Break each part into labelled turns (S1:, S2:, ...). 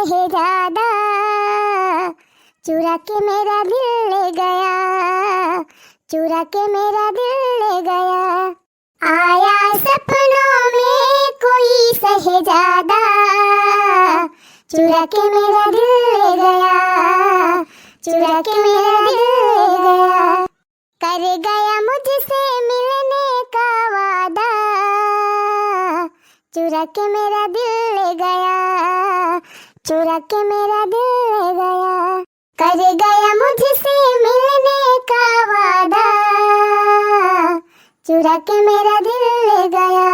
S1: शहजादा, चुरा के मेरा दिल ले गया, चुरा के मेरा दिल ले गया। आया सपनों में कोई शहजादा, चुरा के मेरा दिल ले गया, चुरा के मेरा दिल ले गया। कर गया मुझसे मिलने का वादा, चुरा के मेरा दिल ले गया, चुरा के मेरा दिल ले गया। कर गया मुझसे मिलने का वादा, चुरा के मेरा दिल ले गया,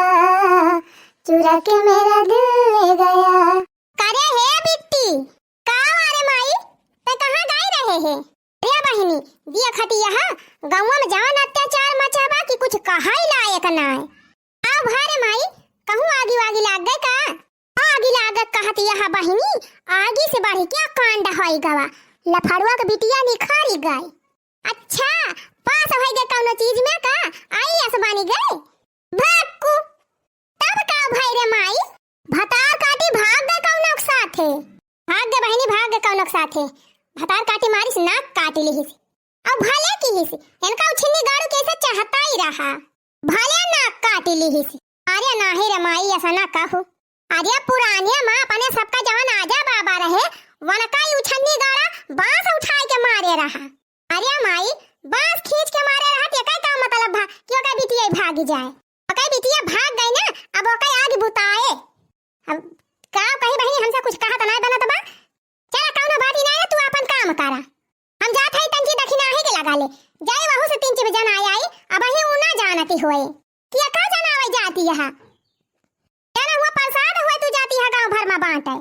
S1: चुरा के मेरा दिल ले गया। करे है बिट्टी का वारे माई ते कहां गई रहे है रे बहनी? दिया खटिया गांव में जान अत्याचार मचाबा कि कुछ कहा ही लायक ना है। आ भारे माई कहूं आगी वागी लाग गए का? आगी लागत कहत यह बहनी आगी से बढ़ी क्या कांड होई गवा, लफड़वा के बिटिया निखारी गई। अच्छा पास होई गए कौनो चीज में का आई आसमानी गए भक्कू तब का भाई रे माई भतार काटी भाग गए कौनो के साथे, भाग गए बहनी भाग गए कौनो के साथे। भतार काटी मारिस नाक काटी लिहिस अब भले की हिस इनका उछिन्नी गाड़ू कैसे चाहता ही रहा, भले नाक काटी लिहिस। अरे नाही रे माई ऐसा ना कहू, अरे पुराने माँ अपने सबका जवान आजा बाबा रहे वनका उछन्नी गाड़ा बांस उठाए के मारे रहा। अरे माई बांस खींच के मारे रहा ते का मतलब भा कि ओका बिटिया भाग जाए, ओका बिटिया भाग गई ना अब ओका आग बुताए। अब का कहीं बहनी हमसे कुछ कहा त ना बनत बा, चला कौनो बात ही नहीं तू अपन काम करा, हम जात है तंची दखिना है के लगा ले जाए वहु से तीन जन आई अब ही उ ना जानती होए कि का जनावे जाती है जाना हुआ प्रसाद हुए तू जाती है गांव भर में बांटे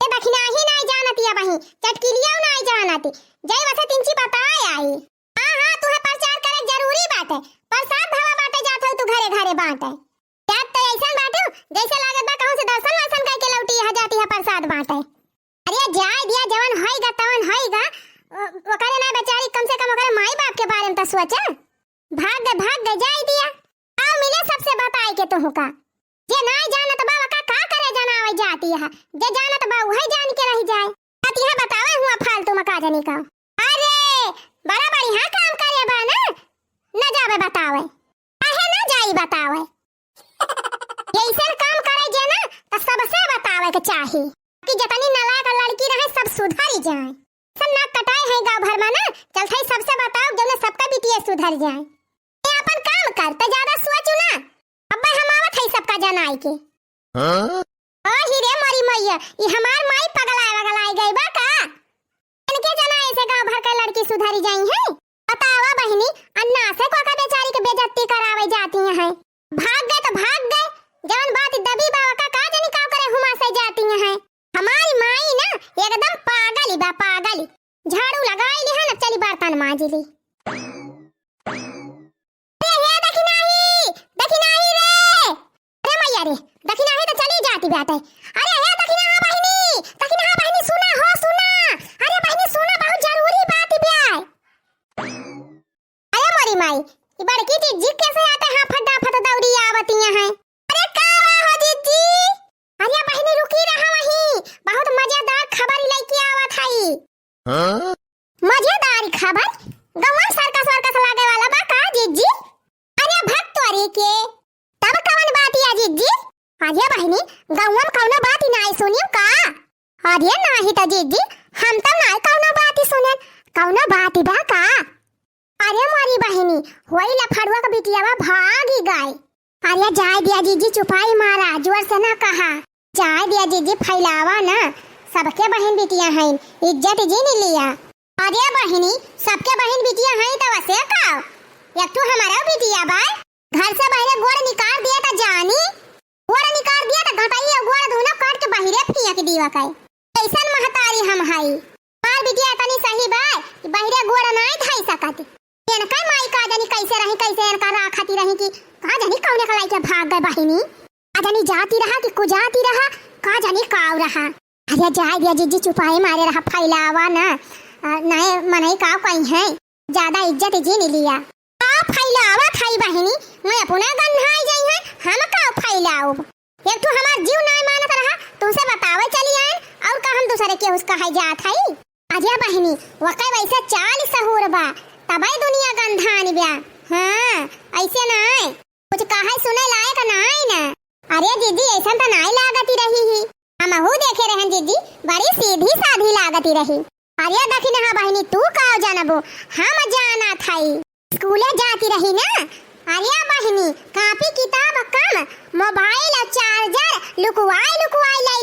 S1: ए दखिना ही नहीं जानती है वही चटकिलिया नहीं जानती जय वसे तीनची बताए आई। हां हां तू है प्रचार करे जरूरी बात है, प्रसाद भवा बाटे जात हो तू घरे घरे बांटे जात तो ऐसा बाटू जैसे लागत बा कहूं से दर्शन वर्शन करके लौटी है जाती है प्रसाद बांटे। अरे जाय दिया जवन होइगा तवन होइगा ओकरे ना बेचारी कम से कम ओकरे माई बाप के बारे में तो सोचा। भाग गए जाय दिया आओ मिले सबसे बताए के तो होका जे नहीं जानत बा का करे जनावे जाती है, जे जानत बा वही जान के रह जाए आती है बतावे हुआ फालतू में का जानी का। अरे बड़ा बढ़िया काम करे बा ना जावे बतावे काहे ना जाई बतावे ऐसे काम करे जे ना तो सबसे बतावे के चाही कि जतनी नालायक लड़की रहे सब सुधर जाए, सब नाक कटाए है गांव भर में ना चल थाई सबसे बताओ जो ना सबका बिटिया सुधर जाए। ये अपन काम कर तो ज्यादा सोचू ना अब्बा हम आवत है सबका जनाई के। हां ओ हीरे मरी मैया ये हमार माई पगलाए गई बा का इनके जनाई से गांव भर के लड़की सुधरी जाई है। बतावा बहनी अन्ना से को का बेचारी के बेइज्जती करावे जाती है, भाग गए तो भाग गए जवन बात दबी बाबा का जानी का करे हुमा से जाती है। हमारी माई ना एकदम पागल बा पागल, झाड़ू लगाई ली है ना चली बर्तन मांजी ली। अरे दखिना है तो चली जाती बात है। अरे हे दखिना हा बहनी सुना हो सुना, अरे बहनी सुना बहुत जरूरी बात है बे। अरे मोरी माई ये बड़की जीजी कैसे आते हैं फटाफट दौड़ी आवती है। अरे का हो जीजी? अरे बहनी रुकी रहा वहीं बहुत मजेदार खबर लेके आवत हई। हां मजेदार खबर गांव सर्कस लागे वाला बा का जीजी? अरे भक्तोरी के तब कवन बात है जीजी? अरे बहनी गांव में कौनो बात ही नहीं सुनियो का? अरे नहीं तो जीजी हम तो नहीं कौनो बात ही सुने, कौनो बात ही बा का? अरे मोरी बहनी होई लफड़वा का बिटियावा भाग ही गई। अरे जाय दिया जीजी चुपाई मारा जोर से ना कहा, जाय दिया जीजी फैलावा ना सबके बहन बिटिया हैं इज्जत जी नहीं लिया। अरे बहनी सबके बहन बिटिया हैं तो वैसे का एक तो हमारा बिटिया बा घर से बाहर गोड़ निकाल दिया था जानी, गोड़ निकाल दिया था घटाई गोड़ दोनों काट के बाहर फेंक दिया का ऐसन महतारी हम हई। मार बिटिया तनी सही बा कि बाहर गोड़ नहीं धाई सकत इनका माई का जानी कैसे रही कैसे इनका राखती रही कि का जानी कौने का लाइके भाग गए बहिनी का जानी जाती रहा कि कुजाती रहा का जानी काव रहा। अरे जाय दिया जीजी चुपाई मारे रहा फैलावा ना नहीं मनई का कहीं है ज्यादा इज्जत जी नहीं लिया आप फैलावा थाई बहिनी मैं अपना गन्हाई जाई है हम का फैलाओ एक तो हमार जीव नहीं मानत रहा तुमसे बतावे चली आए और का हम दूसरे के उसका है जात है। अजय बहनी वकै वैसे चाल सहूर बा तबै दुनिया गंधान ब्या। हां ऐसे ना है कुछ कहे सुने लायक ना है ना। अरे दीदी ऐसा तो नहीं लागती रही ही हमहू देखे रहन दीदी बड़ी सीधी साधी लागती रही। अरे देखी ना बहनी तू का जानबो हम जाना थाई स्कूले जाती रही ना। अरे बहनी कॉपी किताब कम मोबाइल और चार्जर लुकवाई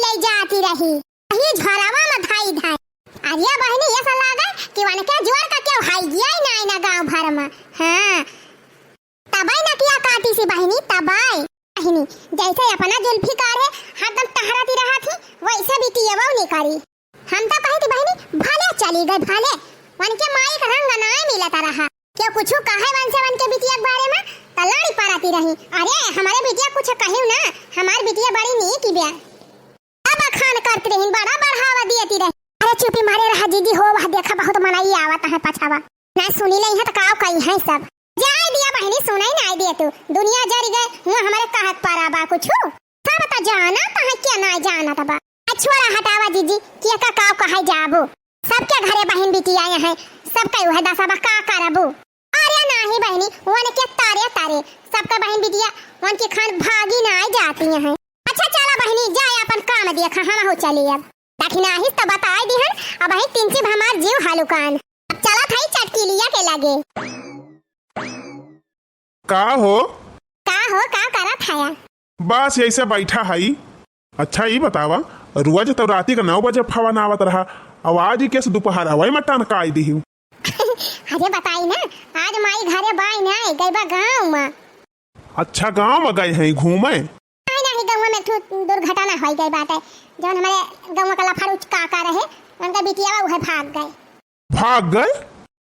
S1: ले जाती रही वही झोलावा में धाई धाई। अरे बहनी ऐसा लगा कि वन के जोर का क्यों हाई गया ही नहीं ना गांव भर में। हां तबाई ना किया काटी सी बहनी तबाई बहनी जैसे अपना जुल्फिकार है हरदम टहराती रहा थी वैसे भी किए वो नहीं करी। हम तो कहती बहनी भले चली गई भले वन के माई का रंग ना मिलता रहा क्या कुछ कहे वन के बिटिया के बारे में तलाड़ी पराती रही। अरे हमारे बिटिया कुछ कहू ना हमारी बिटिया बड़ी नहीं की ब्या अब खान करती रही बड़ा बढ़ावा देती रही। अरे चुपी मारे रहा दीदी हो वह देखा बहुत मनाई आवत है पछावा ना सुनी नहीं है तो काव कही है सब जाय दिया बहनी सुनाई नहीं दे तू दुनिया जरी गए वो हमारे कहत पारा बा कुछ सब तो जाना कहां क्या ना जाना तबा छोड़ा हटावा दीदी के का काव कहे जाबो सबके घरे बहन बिटिया आए हैं सब कहे है दसबा का करबो। अरे नहीं बहनी वन के तारे तारे सबका बहन बिटिया वन की खान भागी ना आ जाती हैं। अच्छा चला बहनी जाए अपन काम देखा हम हो चली अब देखना ही तो बताई दिहन अब है तीन से हमार जीव हालुकान अब चला थाई चटकी लिया के लगे
S2: का हो
S1: का करा थाया
S2: बस ऐसे बैठा है। अच्छा ये बतावा रोज तो राती का 9 बजे फवन आवत रहा आवाज ही कैसे दोपहर हवाई मटान का आई दी।
S1: अरे बताई ना आज माई घरे बाई ना गई बा गांव में।
S2: अच्छा गांव में गए हैं घूमे
S1: नहीं गांव में दुर्घटना हो गई बात है जब हमारे गांव का लफारूच काका रहे उनका बिटिया वो भाग गए।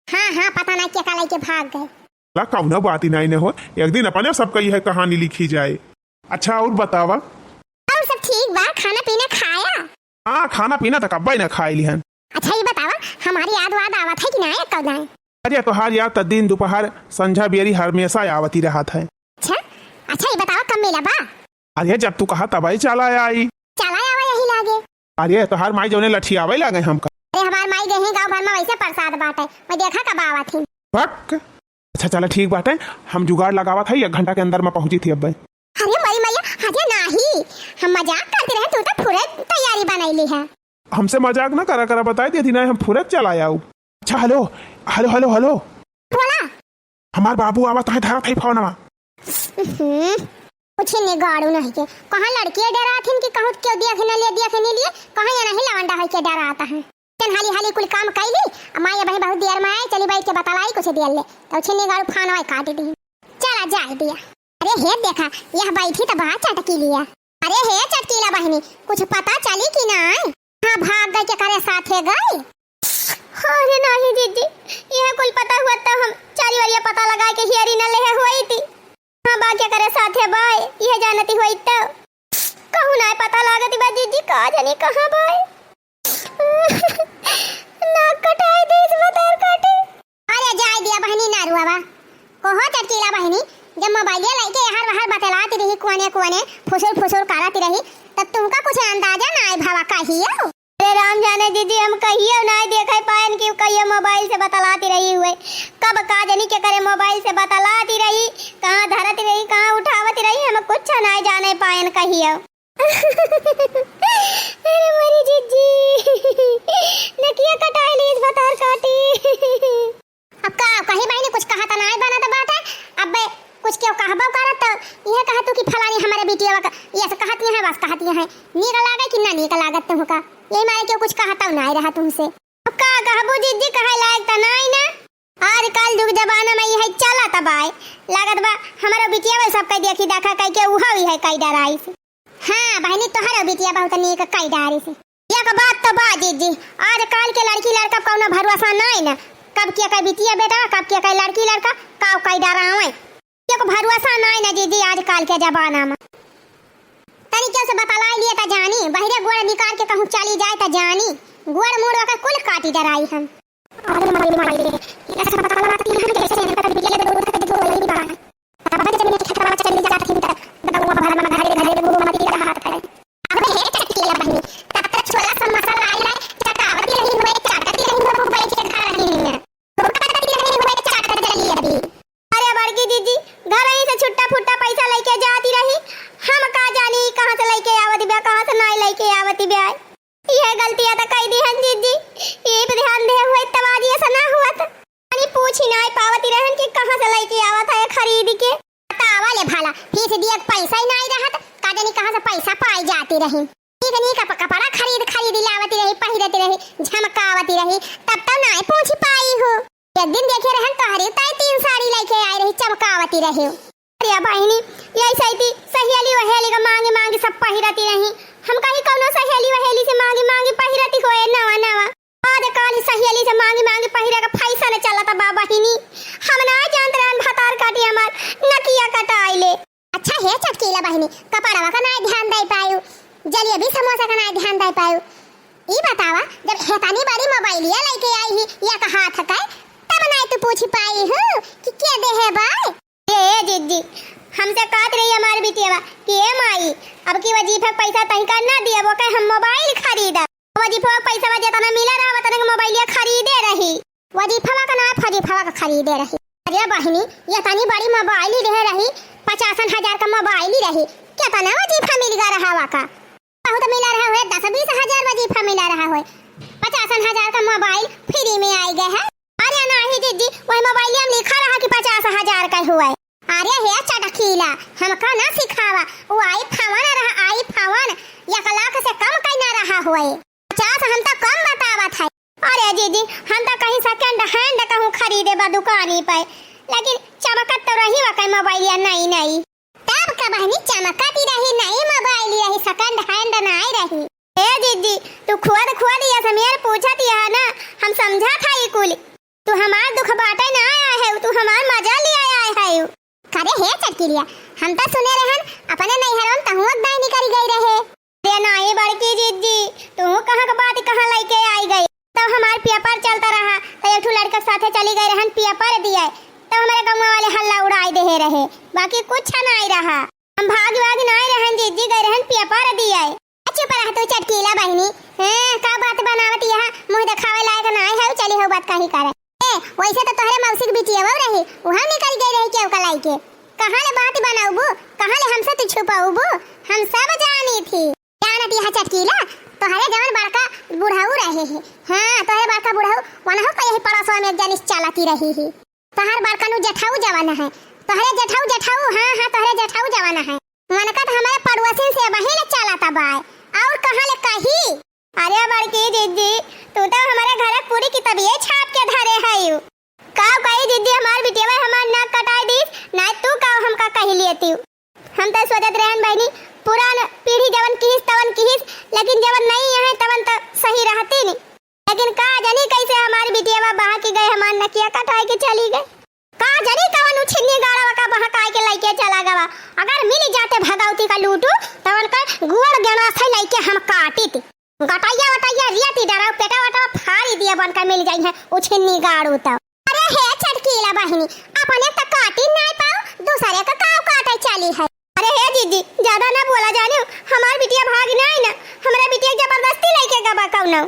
S1: हाँ पता नहीं क्या काले के भाग गए
S2: ला कौना बात ही नहीं हो एक दिन अपने सबका यह कहानी लिखी जाए। अच्छा और बतावा
S1: और सब ठीक बा खाना पीना खाया।
S2: हाँ खाना पीना तो कब्बा ही ना खाई लिहन।
S1: अच्छा ये बतावा हमारी याद आवत है कि ना कब ना।
S2: अरे तोहार याद तो दिन दोपहर संझा बेरी हमेशा आवती रहा था।
S1: अच्छा ये बतावा कब मिला बा।
S2: अरे जब तू कहा तब ही चला आई
S1: यही लागे।
S2: अरे तोहार माई जो लठी आवे लगे हमका।
S1: अरे हमार माई गए गांव भर में वैसे प्रसाद बाटे मैं देखा कब आवत थी।
S2: भक अच्छा चला ठीक बात है हम जुगाड़ लगावा था 1 घंटा के अंदर में पहुंची थी अब।
S1: अरे मरी मैया अरे नहीं हम मजाक करते रहे तू तो पूरे तैयारी बनाई ली है।
S2: हमसे मजाक ना करा बताई दी थी ना हम फुरत चला आऊ। अच्छा हेलो हेलो हेलो हेलो
S1: बोला
S2: हमार बाबू आवत है धरा थे फोनवा।
S1: कुछ निगाड़ू नहीं के कहां लड़की डरा थी कि कहूं क्यों दिया के ले दिया के नहीं लिए कहां या नहीं लवंडा है के डरा आता है तन हाली कुल काम कैली माया भाई बहुत देर में आए चली भाई के बतालाई कुछ दिया ले तो छे निगाड़ू फानवा काट दी चला जाए दिया। अरे हे देखा यह बैठी तो बात चटकी लिया। अरे हे चटकीला बहनी कुछ पता चली कि ना। हाँ भाग गए के करे साथे गए। अरे नहीं दीदी यह कुल पता हुआ तो हम चारी वारिया पता लगा के हियरी न ले हुई थी। हाँ बाकी करे साथे बाय यह जानती हुई तो कहूँ ना पता लागती बा दीदी का जानी कहाँ बाय नाक कटाई दी इस बतर काटे। अरे जाए दिया बहनी ना रुआवा कोहो चटकीला बहनी जब मोबाइल लेके हर बाहर बतलाती रही कोने फुसुर कराती रही तब तुमका कुछ अंदाजा ना आए भावा कहियो। अरे राम जाने दीदी हम कहियो ना देखे पाएन कि कहियो मोबाइल से बतलाती रही हुए कब का जानी के करे मोबाइल से बतलाती रही कहां धरती रही कहां उठावती रही हम कुछ ना जाने पाएन कहियो। अरे मेरी जीजी नकिया कटाई ली इस बतर काटी। अब का कहीं भाई ने कुछ कहा था ना बना तो बात है अब कुछ क्यों कहबो करत यह कहा तू कि फलानी हमारे बिटिया का ये से कहती है बस कहती है नीक लागे कि ना नीक लागत तुमका यही मारे क्यों कुछ कहा था ना रहा तुमसे। अब का कहबो जीजी कहे लायक त नहीं ना आज कल युग जमाना में यह चला तबाय लागत बा हमारे बिटिया में सब कह देखी देखा कह के उहा ही है कई डराई से। हाँ बहनी तोहरा बिटिया बहुत नीक कई डारी से एक बात तो बा जीजी आज कल के लड़की लड़का कोनो भरोसा नहीं ना कब के कई बिटिया बेटा कब के कई लड़की लड़का काव कई डरावे एक भरोसा नहीं ना जीजी आज कल के जमाना में। तरीके से बतलाई लिए त जानी बहरे गोड़ निकाल के कहूं चली जाए त जानी गोड़ मोड़ का कुल काटी डराई हम। अरे मारी ये सब पता लगा कि हम कैसे पता बिटिया ले दो तक जो यही बात है पता जब मैं खेत वाला चली जाती थी तब वो भला में घरे घरे वो मत हाथ करे। अब है चटकीला लेके आवती ब्याह यह गलतियां तो कई दी हन जीजी ये पे ध्यान दे हुए तवाजी ऐसा ना हुआ था अनि पूछी ना पावती रहन कि कहां से लेके आवत है खरीद के बतावा ले भाला फीस दिया पैसा ही नहीं रहत का जानी कहां से पैसा पाई जाती रही इतनी का कपड़ा खरीद लावती रही पहिरती रही झमकावती रही तब तो नहीं पूछ पाई हो एक दिन देखे रहन तोहरी ताई 3 साड़ी लेके आई रही चमकावती रही अरे बहनी यही सही थी सहेली वहेली का मांगे सब पहिरती रही हम कहीं कौनो सहेली वहेली से मांगे पहिरती होए नवा आज काली सहेली से मांगे पहिरे का पैसा न चलता बा बहिनी हम ना जानत रहन भतार काटी हमार नकिया कटाइले अच्छा है चटकीला बहिनी कपड़वा का ना ध्यान दे पायु जलेबी समोसा का ना ध्यान दे पायु ई बतावा जब हेतानी बड़ी मोबाइलिया लेके आई ही या का हाथ का तब ना तू पूछ पाई हो कि क्या दे है भाई ए जीजी हमसे कहत रही हमारी बिटिया कि ए माई अब की वजीफा पैसा तही का ना दिया वो कहे हम मोबाइल खरीदा वजीफा पैसा जितना मिला रहा वतना मोबाइलिया खरीदे रही वजीफा का ना फजीफा का खरीदे रही अरे बहनी ये तनी बड़ी मोबाइल ही रह रही 50,000 का मोबाइल ही रही कितना वजीफा मिल गा रहा वाका बहुत मिला रहा है 10-20 हजार वजीफा मिला रहा है 50,000 का मोबाइल फ्री में आई गया है अरे नहीं जीजी वही मोबाइल में लिखा रहा कि 50,000 का हुआ है अरे हे चटकीला हमका ना सिखावा वो आई फावन या लाख से कम कहीं ना रहा हुआ 50 हम तो कम बतावत है अरे जीजी हम तो कहीं सेकंड हैंड कहूं खरीदे बा दुकानी पे लेकिन चमकत तो रही वा कहीं मोबाइल या नहीं तब का बहनी चमकती रही नहीं मोबाइल रही सेकंड हैंड ना आई रही ए जीजी तू खुद या समीर पूछत या ना हम समझा था ये कुल तू हमार दुख बाटे ना आया है तू हमार मजा ले आया है करे हे चटकीलिया हम तो सुने रहन अपने नैहरन तहुं दाई निकल गई रहे रे नहीं बड़की जीजी तू कहां का बात कहां लेके आई गई तो हमार पेपर चलता रहा तो एक लड़का साथे चली गई रहन पेपर दिया तो हमारे गांव वाले हल्ला उड़ाई दे रहे बाकी कुछ नहीं रहा हम भाग नहीं रहन जीजी गए रहन पेपर दिया चुप रह तू चटकीला बहनी का बात बनावत यहां मुंह दिखावे लायक नहीं है चली हो बात कहीं करे वैसे तो तोहरे मौसी की बिटिया रही वहां निकल गई रही क्यों कलाई के कहां ले बात बनाऊबो कहां ले हमसे तू छुपाऊबो हम सब जानी थी जानत यह चटकीला तोहरे जवन बड़का बुढ़ाऊ रहे है हां तोहरे बड़का बुढ़ाऊ वना हो कहीं पड़ोसवा में एक जनिस चलाती रही है तोहर बड़का नु जेठाऊ जवाना है तोहरे जेठाऊ हां तोहरे जेठाऊ जवाना है मनका तो हमारे पड़ोसी से बहिन चलाता बाय और कहां ले कही अरे बड़की दीदी तू तो हमारे घर पूरी किताबिए छाप के धरे है का कही दीदी हमार बिटिया हमार नाक कटाई दी ना तू का हमका कही लेती हम तो सोचत रहन बहनी पुरान पीढ़ी जवन किहिस लेकिन जवन नहीं है तवन तो सही रहती नहीं लेकिन का जानी कैसे हमारी बिटिया बाहर की गए हमार नकिया कटाई के चली गई का जानी कवन छिन्नी गाड़ा का बहकाई के लेके चला गवा अगर मिल जाते भगावती का लूटू तवन का गुड़ गणा से लेके हम काटी थी गटाइया रियाती डरा पेटा वटा फाड़ी दिया बनकर मिल गई है उछन्नी गाड़ू तो अरे हे चटकीला बहनी अपने तक काटी नहीं पाओ दूसरे का काव काटे चली है अरे हे दीदी ज्यादा ना बोला जाने हमार बिटिया भाग नहीं ना हमरा बिटिया जबरदस्ती लेके गबा कौनो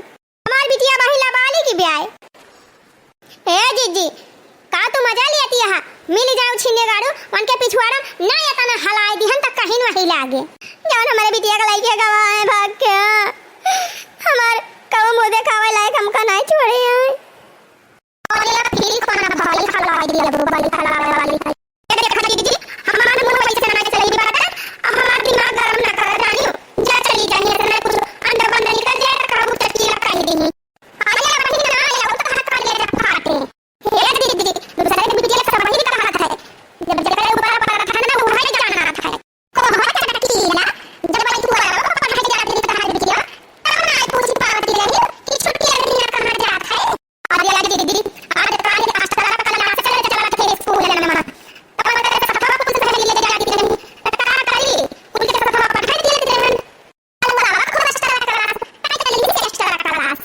S1: हमार बिटिया बाहिला बाली की ब्याह हे दीदी का तू मजा लेती है मिल जाओ छिन्ने गाड़ू उनके पिछवाड़ा ना या तना हलाई दिहन तक कहीं वही लागे जवन हमारे बिटिया का लेके गवा है भाग के हमार कब मुंह देखावे लायक हमका नहीं छोड़े हैं और ये फिर खाना भाई खा दिया भाई खा वाली ये देखा दीदी हमारा मुंह वैसे ना चली बात है हमारा दिमाग गरम ना कर जानियो जा चली जानी है ना कुछ अंदर बंद निकल जाए का वो चटकी लगा ही देनी अरे बहन ना ये तो हाथ का ले फाटे हे दीदी दूसरे की बिटिया सब वही का हाथ है जब जगह ऊपर पर रखा ना वो वही जाना हाथ है को हो चटकी ना जब वाली तू पर है जाती है कहां बिटिया पूछी पाती रही कि छुट्टी लगी ना कहां जात है अब ये लगी दीदी आज काल के पास चला चला के स्कूल जाना तब अगर सफा कुछ पहले ले जाती रही का करी उनके सफा पढ़ाई दिए थे अल्लाह खुद चला क्लास काय चली से चला क्लास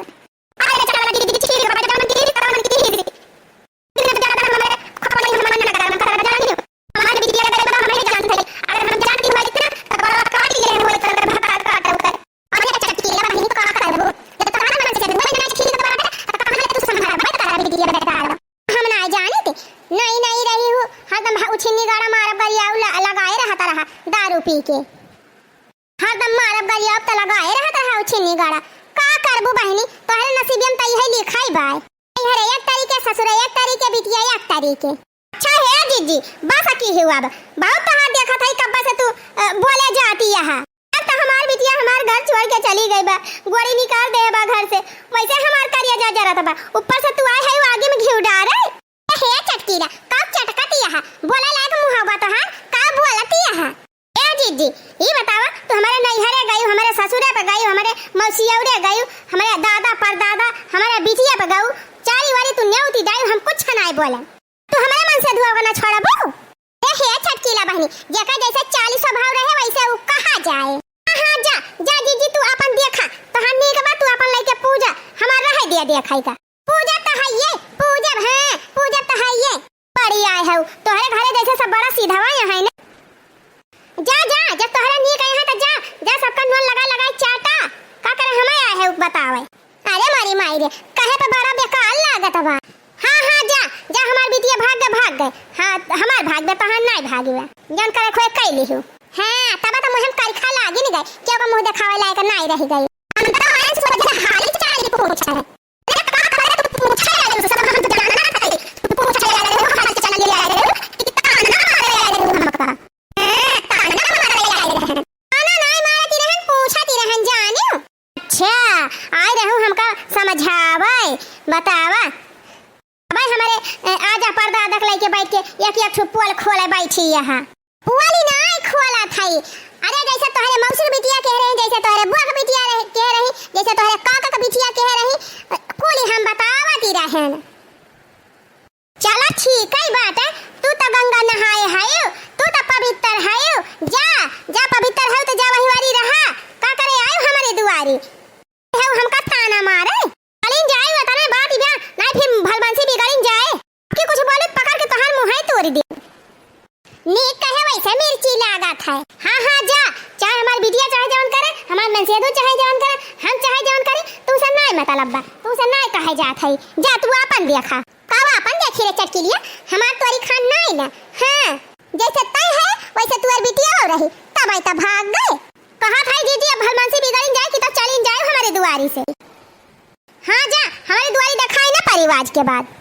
S1: अरे चला लगी दीदी ठीक है बड़ा मन की दिन ज्यादा हमें खबर नहीं मन ना कर जानियो हमारी बिटिया का हमें जानते अगर हम जानती हुआ इतना तो बड़ा काट लिए हुए हरदम मारब गली अब त लगाए रहत रहा छिन्नी गाड़ा का करबू बहनी तोहरे नसीब में तई है लिखाई बाय हरे एक तरीके ससुर एक तरीके बिटिया एक तरीके अच्छा है जीजी बस की हुआ अब बहुत कहां देखा था कब से तू बोले जाती है अब तो हमार बिटिया हमार घर छोड़ के चली गई बा गोड़ी निकाल दे बा घर से वैसे हमार करिया जा रहा था बा ऊपर से तू आए है आगे में घिउ डाल है चटकीरा कब चटकती है बोला लायक मुहावा तो हां का बोलती है ए जीजी ये बतावा तू हमारे नैहरे गई हमारे ससुरे पे गई हमारे मौसियौरे गई हमारे दादा परदादा हमारे बिटिया पे गऊ चारी वाली तू न्योती दाई हम कुछ नहीं बोले तू हमारे मन से धुआ ना छोड़बू ए हे छटकीला बहनी जेका जैसे 40 स्वभाव रहे वैसे वो कहा जाए हां जा जा जीजी तू अपन देखा तो हम नीक बा तू अपन लेके पूजा हमार रह दिया देखाई का पूजा तो है ये पूजा हां पूजा तो है ये बड़ी आए हो तोहरे घरे जैसे सब बड़ा सीधावा है ना जा जा जब तोहरा नीक आए है तो जा जा सबका नोन लगा लगा चाटा का करे हमें आए है बतावे अरे मारी माई रे कहे पे बड़ा बेकार लागत बा हां हां जा जा हमार बिटिया भाग गए हां हमार भाग दे तहां नहीं भागीवा जन करे खोए कैली हूं हां तब तो मुहम कर खा लागी नहीं गई क्यों का मुंह दिखावे लायक नहीं रह गई हम तो आए सोच हाली चाली पूछा है समझावे बतावा भाई हमारे आजा पर्दा दख लेके बैठ के एक पुअल खोले बैठी यहाँ पुअल ही नहीं खोला थाई अरे जैसे तोहरे मौसी बिटिया कह रही जैसे तोहरे बुआ की बिटिया कह रही जैसे तोहरे काका की बिटिया कह रही कुली हम बतावती रहन चला ठीक है बात है तू तो गंगा नहाए है तू तो पवित्र है जा जा पवित्र है तो जा वही वाली रहा का करे आयो हमारे दुआरी है हमका ताना मारे अलिन जाए बताने बात ही नहीं फिर भलबंसी बिगड़िन जाए कि कुछ बोले पकड़ के तोहर मुंह ही तोड़ दे नीक कहे वैसे मिर्ची लागत है हां हां जा चाहे हमार बिटिया चाहे जवन करे हमार मनसेदो चाहे जवन करे हम चाहे जवन करे तू से नहीं मतलब बा तू से नहीं कहे जात है जा तू अपन देखा कावा अपन देखी रे चटकी लिया हमार तोरी खान नहीं ना हां जैसे तय है वैसे तू और बिटिया हो रही तब आई तब भाग गए कहा था दीदी अब भलबंसी बिगड़िन जाए कि तो चलिन जाए हमारे दुआरी से हां जा हमारी दुआरी दिखाई ना परिवाज के बाद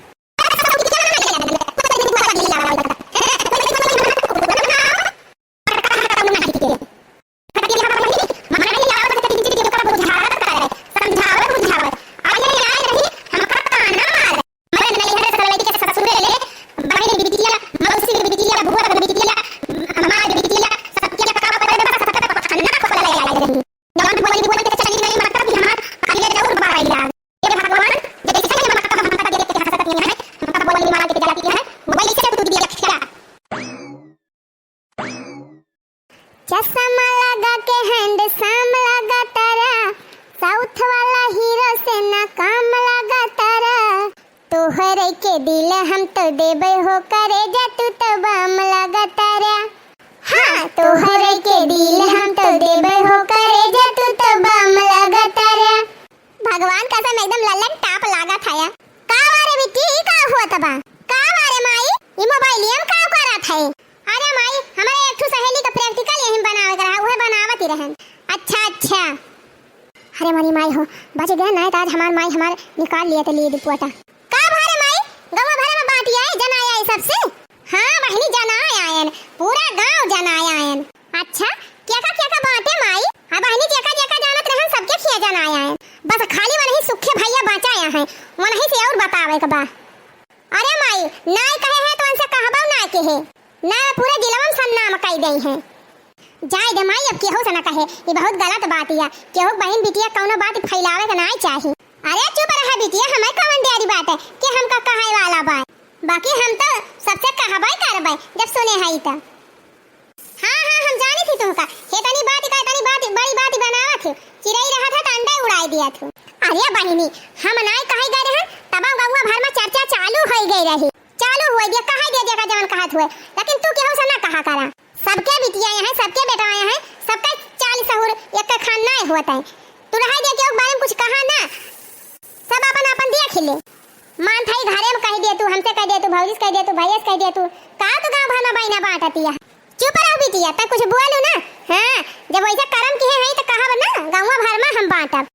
S1: चश्मा लगा के हैंडसम लगा तारा साउथ वाला हीरो से ना काम लगा तारा तोहरे के दिल हम तो देबे हो करे जा तू तो बम लगा तारा हां तोहरे के दिल हम तो देबे हो करे जा तू तो बम लगा तारा भगवान का सब एकदम लल्लन टाप लगा था या का वारे बिटी का हुआ तबा का वारे माई ये मोबाइल हम का करा था अरे माई हमारे एक ठो सहेली का प्रैक्टिकल यही बनावे करा ओहे बनावती रहन अच्छा अरे मारी माई हो बच गया ना आज हमार माई हमार निकाल लिया तो लिए दुपट्टा का भारे माई गांव भरे में बाटी आए जन आया है सबसे हां बहनी जन आयन पूरा गांव जन आयन अच्छा क्या का बाटे माई हां बहनी जेका जानत रहन सबके खिया जन आया है बस खाली मन ही सुखे भैया बचाया है मन ही से और बतावे के बा अरे माई नाय कहे है तो उनसे कहबो ना के है ना पूरे जिलवा में सन्नाम कई गई है जाय दे माई अब केहो से ना कहे ये बहुत गलत बात है केहो बहन बिटिया कौनो बात फैलावे के नहीं चाहिए अरे चुप रह बिटिया हमें कौन डेरी बात है कि हमका कहे वाला बात बाकी हम तो सबसे कहबै करबै जब सुने है त हां हम जानी थी तुमका हे तनी बात बड़ी बात बनावत थी चिड़ै रहा था तो अंडा उड़ाई दिया थी अरे बहनी हम नहीं कहे गए रहन तब गौवा भर में चर्चा चालू हो गई रही चालू हुए दिया कहा गया जगह जवन कहत हुए लेकिन तू केहू से ना कहा करा सबके बिटिया हैं सबके बेटा हैं सबका 40 सहुर एक का खान नहीं होता है तू रह दे के बारे में कुछ कहा ना सब अपन देख ले मान थाई घरे में कह दे तू हमसे कह दे तू भौजी कह दे तू भैया कह दे तू का तो गांव भर में बहिना बांटती है चुप रहो बिटिया तक कुछ बोलू ना हां जब वैसा करम किए हैं तो कहा ना गाँव भर में हम बांटब।